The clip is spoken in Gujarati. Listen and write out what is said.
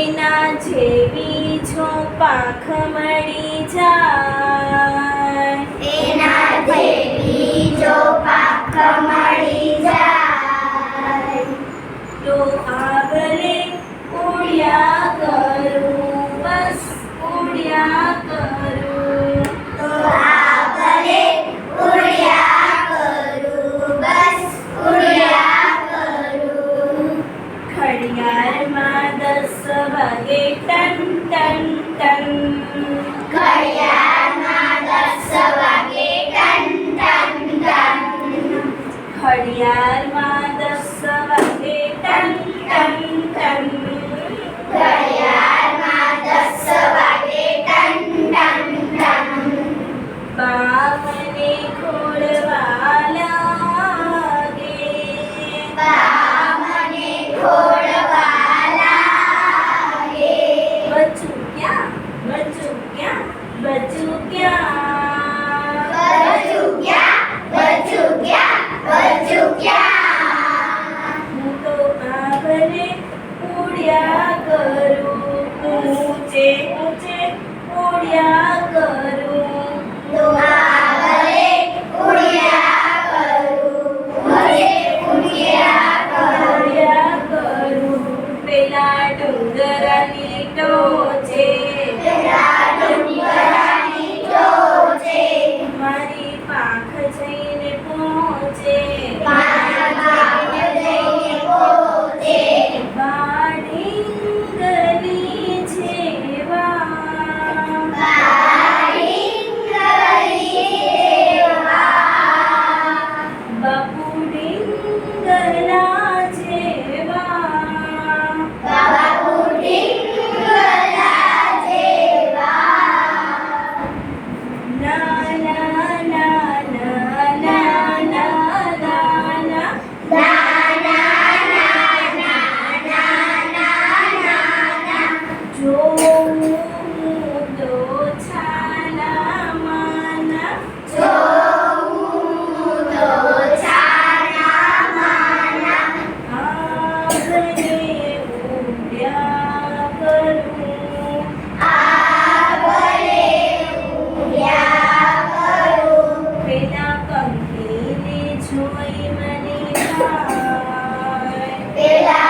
એના જેવી જો પાંખ મળી જાય, એના જેવી જો પાંખ મળી જાય તો આગલે ઉડ્યા કરું, બસ ઉડ્યા કરું. તો આગલે ઉડ્યા કરું, બસ ઉડ્યા કરું. ઘડિયાળમાં 10 વાગે ટન ટન ટન, ઘડિયાળમાં 10 વાગે ટન ટન ટન. ઘડિયાળમાં 10 વાગે ટન ટન ટન. ઘડિયાળમાં 10 વાગે ટન ટન ટન. બા મને ખોળવા લાગે, બા મને ખોળવા લાગે. બચ્ચું ક્યાં, બચ્ચું ક્યાં, બચ્ચું ક્યાં. બચ્ચું ક્યાં, બચ્ચું ક્યાં, બચ્ચું ક્યાં. હું તો આગળ ઉડ્યા કરું, ઊંચે ઊંચે ઉડ્યા કરું. તો આગલે ઉડ્યા કરું, ઊંચે ઉડ્યા કરું. ઉડ્યા કરું. પેલા ડુંગરની ટોચે, પેલા ડુંગરની ટોચે મારી પાંખ જઈને પહોંચે. મારા ગામ જઈને પહોંચે. બાળીંગની જેવા, બારીંગણી જેવા, બાપુ ડીંગલા જેવા. બાપુ ડીંગલા જેવા. ના ના ના ના ના ના ના ના. નાના નાના નાના નાના. જોઉં તો છાનામાના, જોઉં તો છાનામાના. આગળ ઉડ્યા કરું. આગલે ઉડ્યા કરું. પેલા પંખીને જોઈ મને થાય, પેલા